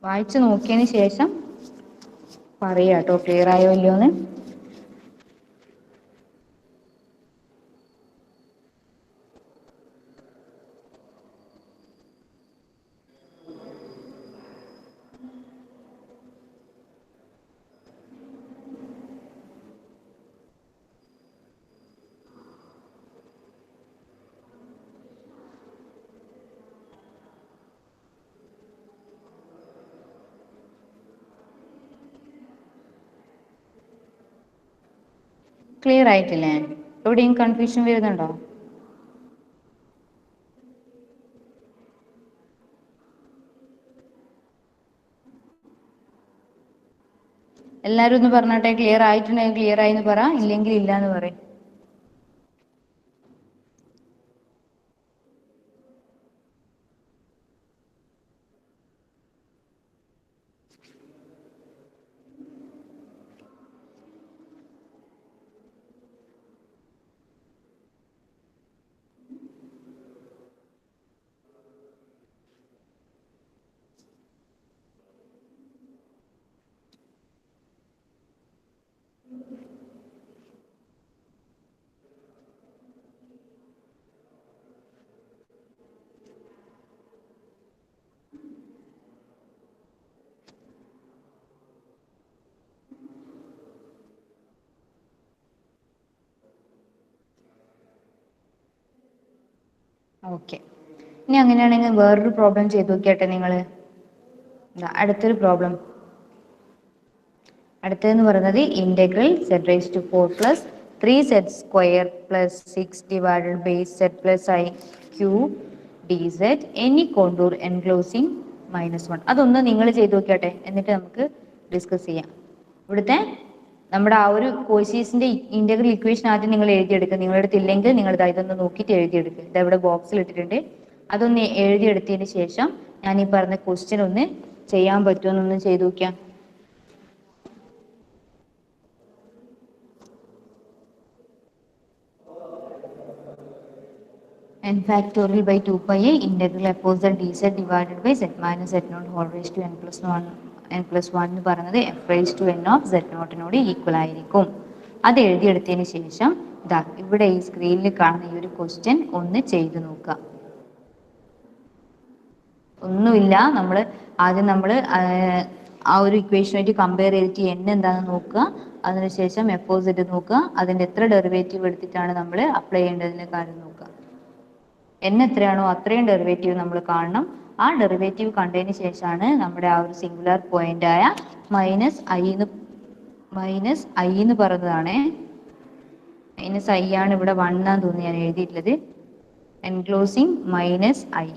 വായിച്ചു നോക്കിയതിന് ശേഷം പറയാട്ടോ ക്ലിയർ ആയോ ഇല്ലയോന്ന്. ക്ലിയർ ആയിട്ടില്ലേ? എവിടെയും കൺഫ്യൂഷൻ വരുന്നുണ്ടോ? എല്ലാരും ഒന്ന് പറഞ്ഞാട്ടെ. ക്ലിയർ ആയിട്ടുണ്ടെങ്കിൽ ക്ലിയർ ആയി എന്ന് പറ, ഇല്ലെങ്കിൽ ഇല്ല എന്ന് പറയും. ഓക്കെ, ഇനി അങ്ങനെയാണെങ്കിൽ വേറൊരു പ്രോബ്ലം ചെയ്ത് നോക്കിയാട്ടെ നിങ്ങൾ. അടുത്തൊരു പ്രോബ്ലം. അടുത്തതെന്ന് പറയുന്നത് integral z raise to 4 plus 3z square plus 6 divided by z plus i cube dz any contour enclosing -1. അതൊന്ന് നിങ്ങൾ ചെയ്ത് നോക്കിയാട്ടെ, എന്നിട്ട് നമുക്ക് ഡിസ്കസ് ചെയ്യാം. ഇവിടുത്തെ നമ്മുടെ ആ ഒരു കോശീസിന്റെ ഇന്റഗ്രൽ ഇക്വേഷൻ ആദ്യം നിങ്ങൾ എഴുതിയെടുക്കുക. നിങ്ങളുടെ അടുത്തില്ലെങ്കിൽ നിങ്ങൾ ഇതൊന്ന് നോക്കിയിട്ട് എഴുതിയെടുക്കുക. ഇതവിടെ ബോക്സിൽ ഇട്ടിട്ടുണ്ട്. അതൊന്ന് എഴുതിയെടുത്തതിന് ശേഷം ഞാൻ ഈ പറഞ്ഞ ക്വസ്റ്റ്യൻ ഒന്ന് ചെയ്യാൻ പറ്റുമെന്നൊന്ന് ചെയ്തു നോക്കിയാൽ. n factorial by 2πa integral f of z dz divided by z minus z naught whole raised to n plus 1 എന്ന് പറയുന്നത് f raised to n of z naught നോട് ഈക്വൽ ആയിരിക്കും. അത് എഴുതിയെടുത്തതിന് ശേഷം ഇതാ ഇവിടെ ഈ സ്ക്രീനിൽ കാണുന്ന ഈ ഒരു ക്വസ്റ്റ്യൻ ഒന്ന് ചെയ്തു നോക്കുക. ഒന്നുമില്ല, നമ്മൾ ആ ഒരു ഇക്വേഷനായിട്ട് കമ്പയർ ചെയ്തിട്ട് n എന്താണെന്ന് നോക്കുക, അതിനുശേഷം എഫ് ഓ സെഡ് നോക്കുക, അതിന്റെ എത്ര ഡെറിവേറ്റീവ് എടുത്തിട്ടാണ് നമ്മൾ അപ്ലൈ ചെയ്യേണ്ടതിന്റെ കാര്യം നോക്കുക. n എത്രയാണോ അത്രയും ഡെറിവേറ്റീവ് നമ്മൾ കാണണം. ആ ഡെറിവേറ്റീവ് കണ്ടതിന് ശേഷമാണ് നമ്മുടെ ആ ഒരു സിംഗുലർ പോയിന്റ് ആയ മൈനസ് ഐ എന്ന് പറയുന്നതാണ്. മൈനസ് ഐ ആണ് ഇവിടെ 1 എന്നാണ് തോന്നി ഞാൻ എഴുതിയിട്ടുള്ളത്. Enclosing minus I.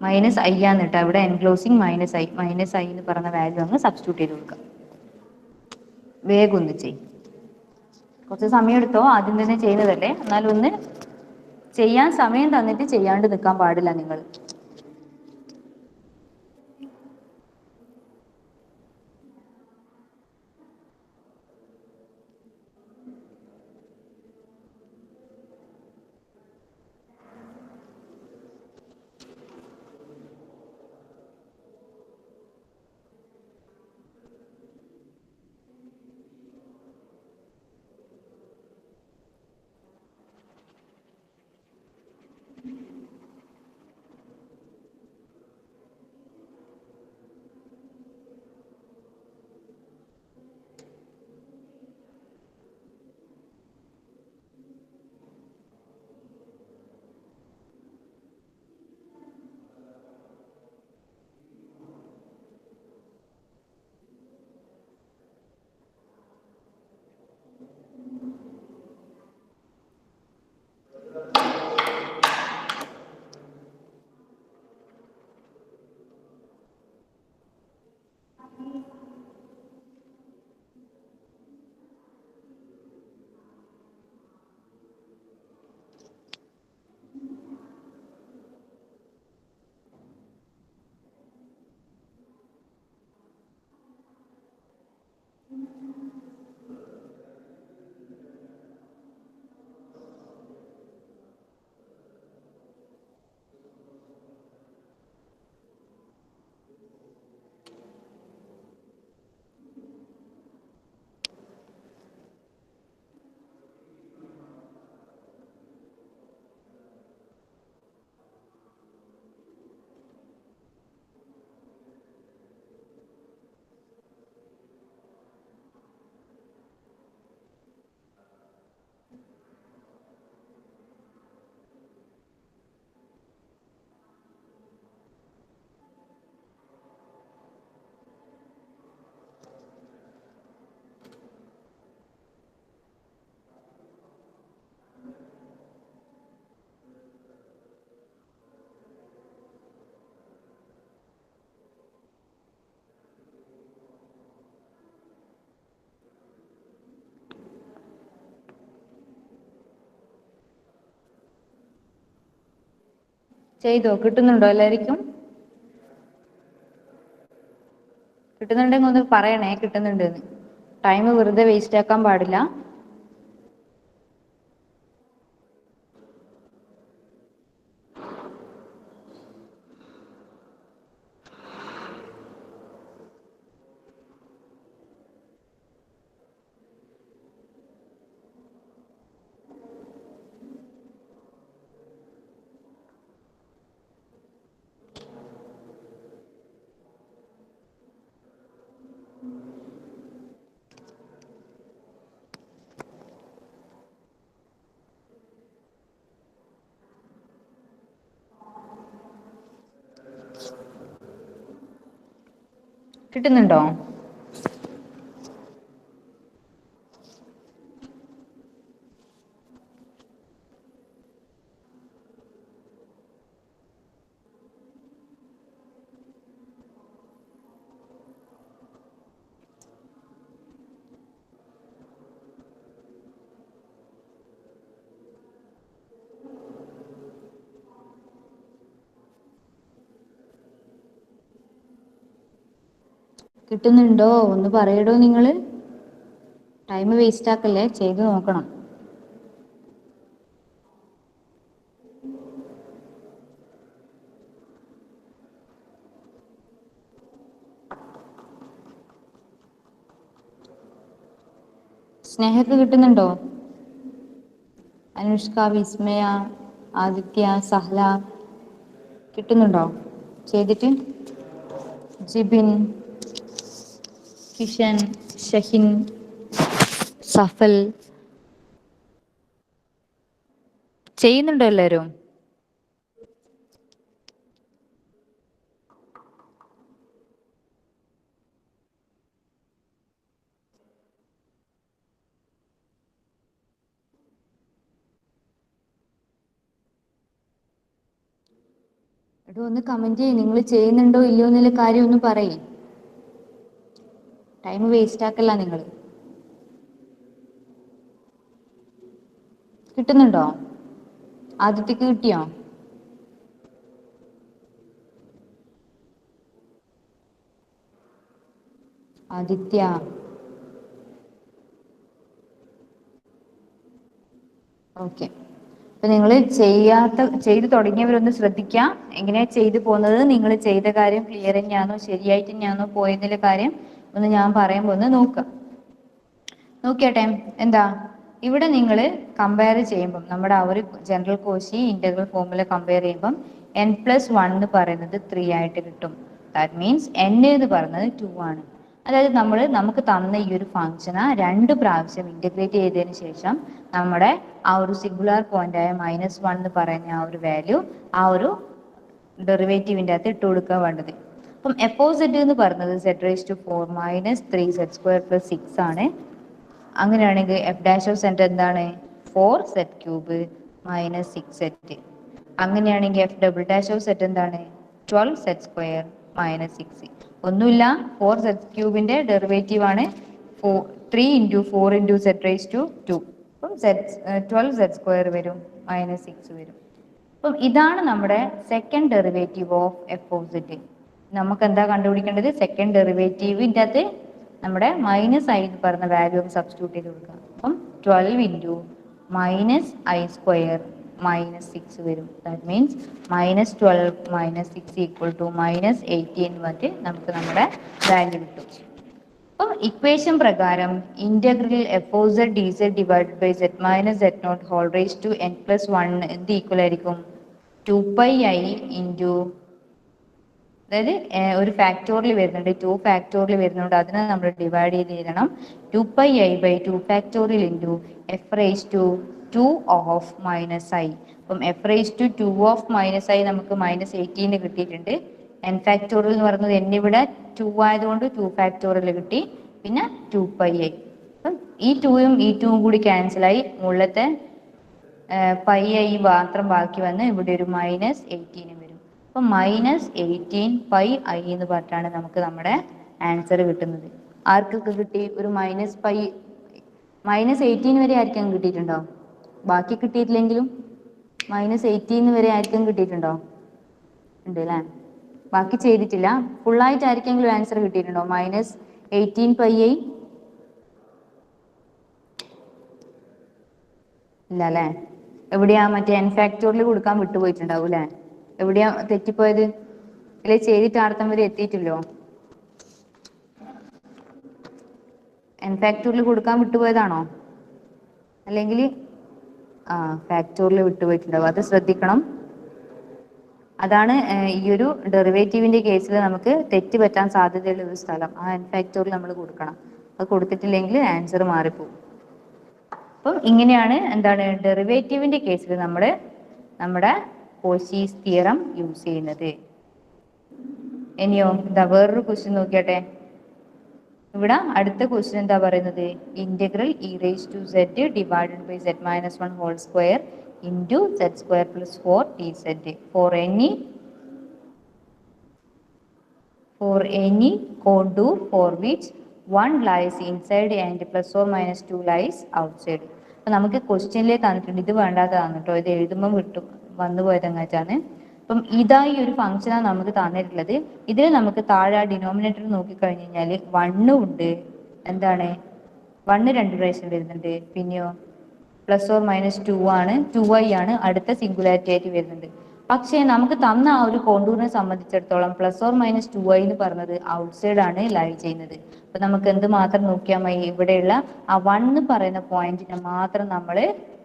Minus I ആണ് കേട്ടോ ഇവിടെ എൻക്ലോസിങ് മൈനസ് ഐ എന്ന് പറഞ്ഞ വാല്യൂ അങ്ങ് സബ്സ്റ്റിറ്റ്യൂട്ട് ചെയ്ത് കൊടുക്കുക. വേഗം ഒന്ന് ചെയ്യും. കുറച്ച് സമയം എടുത്തോ, ആദ്യം തന്നെ ചെയ്യുന്നതല്ലേ, എന്നാലും ഒന്ന് ചെയ്യാൻ സമയം തന്നിട്ട് ചെയ്യാണ്ട് നിൽക്കാൻ പാടില്ല നിങ്ങൾ. ചെയ്തോ? കിട്ടുന്നുണ്ടോ എല്ലാവർക്കും? കിട്ടുന്നുണ്ടെങ്കിൽ ഒന്ന് പറയണേ കിട്ടുന്നുണ്ടെന്ന്. ടൈം വെറുതെ വേസ്റ്റ് ആക്കാൻ പാടില്ല. കിട്ടുന്നുണ്ടോ? കിട്ടുന്നുണ്ടോ? ഒന്ന് പറയടോ നിങ്ങള്. ടൈം വേസ്റ്റ് ആക്കല്ലേ, ചെയ്ത് നോക്കണം. സ്നേഹക്ക് കിട്ടുന്നുണ്ടോ? അനുഷ്ക, വിസ്മയ, ആദിത്യ, സഹല കിട്ടുന്നുണ്ടോ ചെയ്തിട്ട്? ജിബിൻ, കിഷൻ, ഷഹിൻ, സഫൽ ചെയ്യുന്നുണ്ടോ എല്ലാരും? എടോ ഒന്ന് കമന്റ് ചെയ്യ്, നിങ്ങൾ ചെയ്യുന്നുണ്ടോ ഇല്ലയോ എന്നുള്ള കാര്യം ഒന്ന് പറയ്. ടൈം വേസ്റ്റ് ആക്കല്ല നിങ്ങൾ. കിട്ടുന്നുണ്ടോ? ആദിത്യക്ക് കിട്ടിയോ? ആദിത്യ, ഓക്കെ. അപ്പൊ നിങ്ങൾ ചെയ്ത് തുടങ്ങിയവരൊന്ന് ശ്രദ്ധിക്കാം. എങ്ങനെയാ ചെയ്തു പോകുന്നത്, നിങ്ങൾ ചെയ്ത കാര്യം ക്ലിയർ തന്നെയാണോ, ശരിയായിട്ട് തന്നെയാണോ പോയതിന്റെ കാര്യം ഒന്ന് ഞാൻ പറയുമ്പോൾ ഒന്ന് നോക്കാം. നോക്കിയാട്ടെ എന്താ ഇവിടെ നിങ്ങൾ കമ്പയർ ചെയ്യുമ്പം നമ്മുടെ ആ ഒരു general Cauchy integral formula compare ചെയ്യുമ്പം n+1 എന്ന് പറയുന്നത് 3 ആയിട്ട് കിട്ടും. ദാറ്റ് മീൻസ് n എന്ന് പറയുന്നത് 2 ആണ്. അതായത് നമുക്ക് തന്ന ഈ ഒരു ഫംഗ്ഷനെ 2 പ്രാവശ്യം ഇന്റഗ്രേറ്റ് ചെയ്തതിന് ശേഷം നമ്മുടെ ആ ഒരു സിംഗുലാർ പോയിന്റ് ആയ -1 എന്ന് പറയുന്ന ആ ഒരു വാല്യൂ ആ ഒരു ഡെറിവേറ്റീവിന്റെ അകത്ത് ഇട്ട് കൊടുക്കാൻ വേണ്ടത്. അപ്പം f(z) എന്ന് പറയുന്നത് z⁴ - 3z² + 6 ആണ്. അങ്ങനെയാണെങ്കിൽ f'(z) എന്താണ് 4z³ - 6z. അങ്ങനെയാണെങ്കിൽ f'(z) എന്താണ് 12z² - 6. ഒന്നുമില്ല, 4z³ ഡെറിവേറ്റീവ് ആണ് 3 × 4 × z⁻². അപ്പം 12z² വരും -6 വരും. അപ്പം ഇതാണ് നമ്മുടെ സെക്കൻഡ് ഡെറിവേറ്റീവ് ഓഫ് f(z). നമുക്ക് എന്താ കണ്ടുപിടിക്കേണ്ടത്? സെക്കൻഡ് ഡെറിവേറ്റീവിൻ്റെ അകത്ത് നമ്മുടെ -i എന്ന് പറഞ്ഞ വാല്യൂ സബ്സ്റ്റിറ്റ്യൂട്ട് ചെയ്ത് കൊടുക്കുക. അപ്പം 12 × -i² - 6 വരും. ദാറ്റ് മീൻസ് -12 - 6 = -18 എന്ന് പറഞ്ഞിട്ട് നമുക്ക് നമ്മുടെ വാല്യൂ കിട്ടും. അപ്പം ഇക്വേഷൻ പ്രകാരം integral f(z) dz / z - z0 എന്ത് ഈക്വൽ ആയിരിക്കും? 2πi ഇൻറ്റു, അതായത് ഒരു ഫാക്ടോറിയൽ വരുന്നുണ്ട്, 2 ഫാക്ടോറിയൽ വരുന്നുണ്ട്, അതിനെ നമ്മൾ ഡിവൈഡ് ചെയ്ത് എഴുതണം. 2πi/2 into f⁻²2 of -i. അപ്പം f⁻²2 ഓഫ് -i നമുക്ക് -18 കിട്ടിയിട്ടുണ്ട്. n ഫാക്ടോറിയൽ എന്ന് പറയുന്നത് n ഇവിടെ 2 ആയതുകൊണ്ട് 2 ഫാക്ടോറിയൽ കിട്ടി. പിന്നെ 2πi. അപ്പം ഈ 2ഉം ഈ 2ഉം കൂടി ക്യാൻസലായി, മുകളിലത്തെ πi മാത്രം ബാക്കി വന്ന് ഇവിടെ ഒരു -18 വരും. അപ്പം -18πi എന്ന് പറഞ്ഞിട്ടാണ് നമുക്ക് നമ്മുടെ ആൻസർ കിട്ടുന്നത്. ആർക്കൊക്കെ കിട്ടി? ഒരു -18 വരെ ആർക്കും കിട്ടിയിട്ടുണ്ടോ? ബാക്കി കിട്ടിയിട്ടില്ലെങ്കിലും -18 വരെ ആർക്കും കിട്ടിയിട്ടുണ്ടോ? ഉണ്ട് അല്ലേ? ബാക്കി ചെയ്തിട്ടില്ല. ഫുള്ളായിട്ട് ആർക്കെങ്കിലും ആൻസർ കിട്ടിയിട്ടുണ്ടോ? -18πi ഇല്ല അല്ലേ? എവിടെയാ മറ്റേ n ഫാക്ടോറിയൽ കൊടുക്കാൻ വിട്ടുപോയിട്ടുണ്ടാവും അല്ലേ? എവിടെയാ തെറ്റിപ്പോയത്? അല്ലെ ചെയ്തിട്ട് അർത്ഥം വരെ എത്തിയിട്ടില്ലോ? n ഫാക്ടോറിയൽ കൊടുക്കാൻ വിട്ടുപോയതാണോ? അല്ലെങ്കിൽ ഫാക്ടോറിയൽ വിട്ടുപോയിട്ടുണ്ടാവും, അത് ശ്രദ്ധിക്കണം. അതാണ് ഈ ഒരു ഡെറിവേറ്റീവിന്റെ കേസിൽ നമുക്ക് തെറ്റ് പറ്റാൻ സാധ്യതയുള്ള ഒരു സ്ഥലം. ആ n ഫാക്ടോറിയൽ നമ്മൾ കൊടുക്കണം. അത് കൊടുത്തിട്ടില്ലെങ്കിൽ ആൻസർ മാറിപ്പോകും. അപ്പം ഇങ്ങനെയാണ് എന്താണ് ഡെറിവേറ്റീവിന്റെ കേസിൽ നമ്മുടെ കോശീസ് തിയറം യൂസ് ചെയ്യുന്നത്. ഇനിയോ എന്താ വേറൊരു ക്വസ്റ്റ്യൻ നോക്കിയാട്ടെ. ഇവിടെ അടുത്ത ക്വസ്റ്റ്യൻ എന്താ പറയുന്നത്? Integral e⁻z divided by z - 1 whole square into z² + 4 dz for any contour for which 1 lies inside and ±2 lies outside. അപ്പൊ നമുക്ക് ക്വസ്റ്റ്യനിലേ തന്നിട്ടുണ്ട്, ഇത് വേണ്ടാത്തതാണ് കേട്ടോ, ഇത് എഴുതുമ്പോൾ വന്നു പോയത് എങ്ങാച്ചാണ്. അപ്പം ഇതായി ഒരു ഫംഗ്ഷനാണ് നമുക്ക് തന്നിട്ടുള്ളത്. ഇതിൽ നമുക്ക് താഴെ ഡിനോമിനേറ്റർ നോക്കിക്കഴിഞ്ഞ് കഴിഞ്ഞാൽ 1 ഉണ്ട്, എന്താണ് 1 2 പ്രാവശ്യം വരുന്നുണ്ട്, പിന്നെയോ ±2 ആണ്, 2i ആണ് അടുത്ത സിംഗുലാരിറ്റി ആയിട്ട് വരുന്നുണ്ട്. പക്ഷേ നമുക്ക് തന്ന ആ ഒരു കോണ്ടൂറിനെ സംബന്ധിച്ചിടത്തോളം ±2i എന്ന് പറഞ്ഞത് ഔട്ട്സൈഡ് ആണ് ലൈ ചെയ്യുന്നത്. അപ്പൊ അപ്പൊ നമുക്ക് എന്ത് മാത്രം നോക്കിയാൽ മതി, ഇവിടെയുള്ള ആ 1 എന്ന് പറയുന്ന പോയിന്റിനെ മാത്രം നമ്മൾ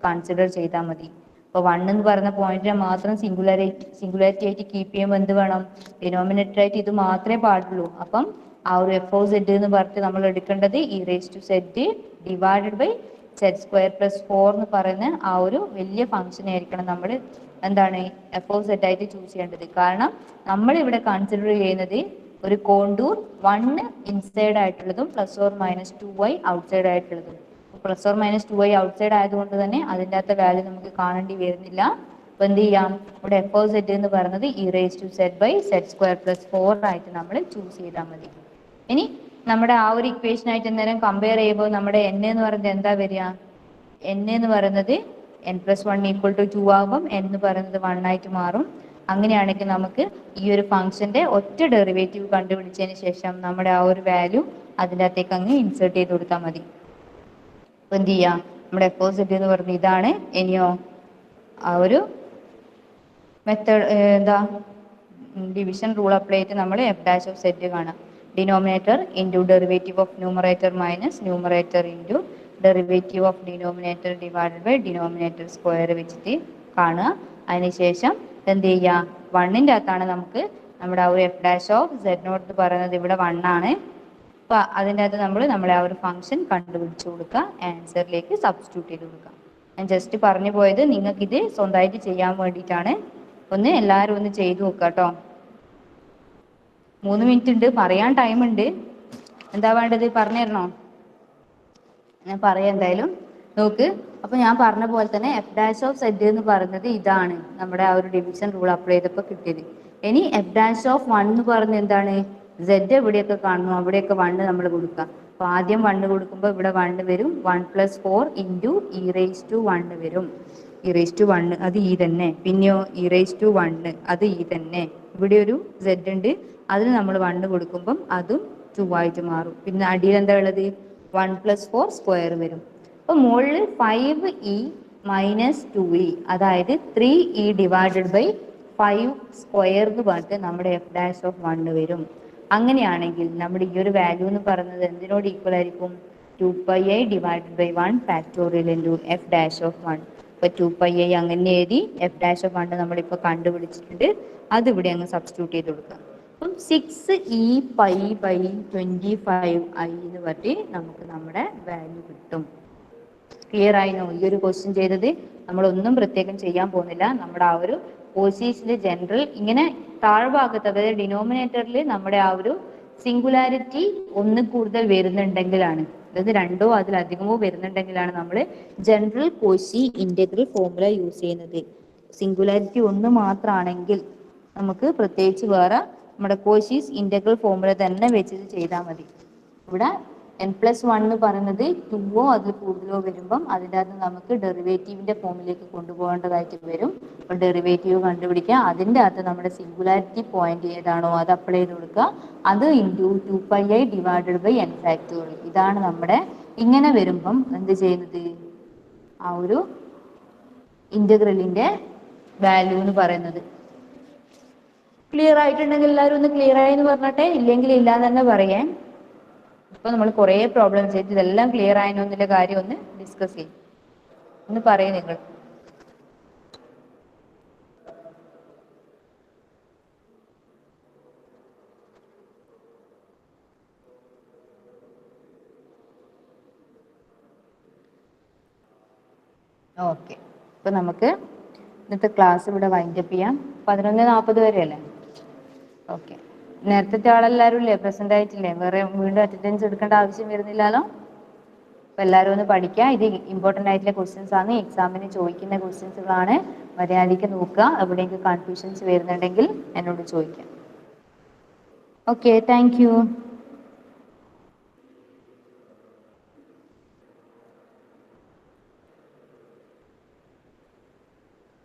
കൺസിഡർ ചെയ്താൽ മതി. അപ്പൊ 1 എന്ന് പറയുന്ന പോയിന്റിനെ മാത്രം സിംഗുലാരിറ്റി ആയിട്ട് കീപ്പ് ചെയ്യുമ്പോൾ എന്ത് വേണം, ഡിനോമിനേറ്റർ ആയിട്ട് ഇത് മാത്രമേ പാടുള്ളൂ. അപ്പം ആ ഒരു എഫ് ഓഫ് സെഡ് എന്ന് പറഞ്ഞിട്ട് നമ്മൾ എടുക്കേണ്ടത് e raise to z divided by z square plus 4 എന്ന് പറയുന്ന ആ ഒരു വലിയ ഫംഗ്ഷൻ ആയിരിക്കണം നമ്മൾ എന്താണ് എഫ് ഓഫ് സെഡ് ആയിട്ട് ചൂസ് ചെയ്യേണ്ടത്. കാരണം നമ്മൾ ഇവിടെ കൺസിഡർ ചെയ്യുന്നത് ഒരു കോണ്ടൂർ 1 ഇൻസൈഡ് ആയിട്ടുള്ളതും +or-2y ഔട്ട്സൈഡ് ആയിട്ടുള്ളതും. +or-2y ഔട്ട്സൈഡ് ആയതുകൊണ്ട് തന്നെ അതിൻ്റെ അകത്തെ വാല്യൂ നമുക്ക് കാണേണ്ടി വരുന്നില്ല. അപ്പൊ എന്ത് ചെയ്യാം, ഇവിടെ എഫ് ഓഫ് സെഡ് എന്ന് പറയുന്നത് e raise to z by z square plus 4 ആയിട്ട് നമ്മൾ ചൂസ് ചെയ്താൽ മതി. ഇനി നമ്മുടെ ആ ഒരു ഇക്വേഷൻ ആയിട്ട് എന്തെങ്കിലും കമ്പയർ ചെയ്യുമ്പോൾ നമ്മുടെ n എന്ന് പറയുന്നത് എന്താ വരിക, n എന്ന് പറയുന്നത് n+1 = 2 ആകുമ്പോൾ n എന്ന് പറയുന്നത് 1 ആയിട്ട് മാറും. അങ്ങനെയാണെങ്കിൽ നമുക്ക് ഈ ഒരു ഫംഗ്ഷന്റെ ഒറ്റ ഡെറിവേറ്റീവ് കണ്ടുപിടിച്ചതിന് ശേഷം നമ്മുടെ ആ ഒരു വാല്യൂ അതിൻ്റെ അകത്തേക്ക് അങ്ങ് ഇൻസേർട്ട് ചെയ്ത് കൊടുത്താൽ മതി. അപ്പൊ എന്ത് ചെയ്യാം, നമ്മുടെ എഫ് ഓഫ് സെഡ് എന്ന് പറയുന്നത് ഇതാണ്. ഇനിയോ ആ ഒരു മെത്തേഡ് എന്താ, ഡിവിഷൻ റൂൾ അപ്ലൈ ചെയ്തിട്ട് നമ്മൾ എഫ് ഡാഷ് ഓഫ് സെഡ് കാണാം. Denominator into derivative of numerator minus numerator into derivative of denominator divided by denominator square വെച്ചിട്ട് കാണുക. അതിനുശേഷം എന്ത് ചെയ്യുക, 1ൻ്റെ അകത്താണ് നമുക്ക് നമ്മുടെ ആ ഒരു f dash of Z nought എന്ന് പറയുന്നത് ഇവിടെ 1 ആണ്. അപ്പൊ അതിൻ്റെ അകത്ത് നമ്മളെ ആ ഒരു ഫംഗ്ഷൻ കണ്ടുപിടിച്ച് കൊടുക്കുക, ആൻസറിലേക്ക് സബ്സ്റ്റിറ്റ്യൂട്ട് ചെയ്ത് കൊടുക്കുക. ഞാൻ ജസ്റ്റ് പറഞ്ഞു പോയത് നിങ്ങൾക്കിത് സ്വന്തമായിട്ട് ചെയ്യാൻ വേണ്ടിയിട്ടാണ്. ഒന്ന് എല്ലാവരും ഒന്ന് ചെയ്തു നോക്കുക കേട്ടോ. 3 മിനിറ്റ് ഉണ്ട്, പറയാൻ ടൈം ഉണ്ട്. എന്താ വേണ്ടത്, പറഞ്ഞു തരണോ? ഞാൻ പറയാം എന്തായാലും, നോക്ക്. അപ്പൊ ഞാൻ പറഞ്ഞ പോലെ തന്നെ എഫ് ഡാഷ് ഓഫ് സെഡ് എന്ന് പറയുന്നത് ഇതാണ് നമ്മുടെ ആ ഒരു ഡിവിഷൻ റൂൾ അപ്ലൈ ചെയ്തപ്പോൾ കിട്ടിയത്. ഇനി എഫ് ഡാഷ് ഓഫ് 1 എന്ന് പറയുന്നത് എന്താണ്, സെഡ് എവിടെയൊക്കെ കാണുന്നു അവിടെയൊക്കെ 1 നമ്മൾ കൊടുക്കുക. അപ്പൊ ആദ്യം 1 കൊടുക്കുമ്പോൾ ഇവിടെ 1 വരും, 1 + 4 ഇൻറ്റു ഇ റേസ് ടു 1 വരും. ഇ റേസ് ടു 1 അത് ഈ തന്നെ. പിന്നെയോ ഇ റേസ് ടു 1 അത് ഈ തന്നെ. ഇവിടെ ഒരു സെഡ് ഉണ്ട്, അതിന് നമ്മൾ 1 കൊടുക്കുമ്പം അതും 2 ആയിട്ട് മാറും. പിന്നെ അടിയിൽ എന്താ ഉള്ളത്, 1 + 4 സ്ക്വയർ വരും. അപ്പൊ മുകളിൽ 5e - 2e അതായത് 3e ഡിവൈഡഡ് ബൈ 5 സ്ക്വയർ എന്ന് പറഞ്ഞിട്ട് നമ്മുടെ എഫ് ഡാഷ് ഓഫ് 1 വരും. അങ്ങനെയാണെങ്കിൽ നമ്മുടെ ഈ ഒരു വാല്യൂ എന്ന് പറയുന്നത് എന്തിനോട് ഈക്വൽ ആയിരിക്കും, 2πi divided by 1 factorial into f dash of 1. ഇപ്പൊ 2πi അങ്ങനെ എഴുതി, എഫ് ഡാഷ് ഓഫ് 1 നമ്മളിപ്പോൾ കണ്ടുപിടിച്ചിട്ടുണ്ട്, അത് ഇവിടെ അങ്ങ് സബ്സ്റ്റിറ്റ്യൂട്ട് ചെയ്ത് കൊടുക്കുക. അപ്പം 6e π/25i എന്ന് പറഞ്ഞ് നമുക്ക് നമ്മുടെ വാല്യൂ കിട്ടും. ക്ലിയർ ആയിനോ ഈ ഒരു ക്വസ്റ്റ്യൻ ചെയ്തത്? നമ്മളൊന്നും പ്രത്യേകം ചെയ്യാൻ പോകുന്നില്ല. നമ്മുടെ ആ ഒരു കോഴ്സീസിന്റെ ജനറൽ ഇങ്ങനെ താഴ്ഭാഗത്ത്, അതായത് ഡിനോമിനേറ്ററിൽ നമ്മുടെ ആ ഒരു സിംഗുലാരിറ്റി ഒന്ന് കൂടുതൽ വരുന്നുണ്ടെങ്കിലാണ്, അതായത് 2ഓ അതിലധികമോ വരുന്നുണ്ടെങ്കിലാണ് നമ്മൾ general Koshy integral formula use ചെയ്യുന്നത്. സിംഗുലാരിറ്റി ഒന്ന് മാത്രമാണെങ്കിൽ നമുക്ക് പ്രത്യേകിച്ച് വേറെ നമ്മുടെ കോശീസ് ഇന്റഗ്രൽ ഫോർമുല തന്നെ വെച്ചിട്ട് ചെയ്താൽ മതി. ഇവിടെ n+1 എന്ന് പറയുന്നത് 2ഓ അതിൽ കൂടുതലോ വരുമ്പം അതിൻ്റെ അകത്ത് നമുക്ക് ഡെറിവേറ്റീവിന്റെ ഫോമിലേക്ക് കൊണ്ടുപോകേണ്ടതായിട്ട് വരും. അപ്പോൾ ഡെറിവേറ്റീവ് കണ്ടുപിടിക്കുക, അതിൻ്റെ അകത്ത് നമ്മുടെ സിംഗുലാരിറ്റി പോയിന്റ് ഏതാണോ അത് അപ്ലൈ ചെയ്ത് കൊടുക്കുക, അത് into 2πi divided by n factorial. ഇതാണ് നമ്മുടെ ഇങ്ങനെ വരുമ്പം എന്ത് ചെയ്യുന്നത്, ആ ഒരു ഇന്റഗ്രലിന്റെ വാല്യൂ എന്ന് പറയുന്നത്. ക്ലിയർ ആയിട്ടുണ്ടെങ്കിൽ എല്ലാവരും ഒന്ന് ക്ലിയർ ആയി എന്ന് പറഞ്ഞിട്ടെ, ഇല്ലെങ്കിൽ ഇല്ലാന്ന് തന്നെ പറയാൻ. ഇപ്പൊ നമ്മൾ കുറേ പ്രോബ്ലം ചെയ്ത് ഇതെല്ലാം ക്ലിയർ ആയെന്നുള്ള കാര്യം ഒന്ന് ഡിസ്കസ് ചെയ്യും, ഒന്ന് പറയും നിങ്ങൾ. ഓക്കെ, ഇപ്പൊ നമുക്ക് ഇന്നത്തെ ക്ലാസ് ഇവിടെ വൈൻഡപ്പ് ചെയ്യാം. 11:40 വരെയല്ലേ? ഓക്കെ, നേരത്തെ ആളെല്ലാവരും ഇല്ലേ, പ്രസന്റ് ആയിട്ടില്ലേ? വേറെ വീണ്ടും അറ്റൻഡൻസ് എടുക്കേണ്ട ആവശ്യം വരുന്നില്ലല്ലോ. അപ്പൊ എല്ലാവരും ഒന്ന് പഠിക്കുക. ഇത് ഇമ്പോർട്ടൻ്റ് ആയിട്ടുള്ള ക്വസ്റ്റ്യൻസ് ആണ്, എക്സാമിന് ചോദിക്കുന്ന ക്വസ്റ്റ്യൻസുകളാണ്. മര്യാദയ്ക്ക് നോക്കുക, എവിടെയെങ്കിലും കൺഫ്യൂഷൻസ് വരുന്നുണ്ടെങ്കിൽ എന്നോട് ചോദിക്കാം. Okay, thank you.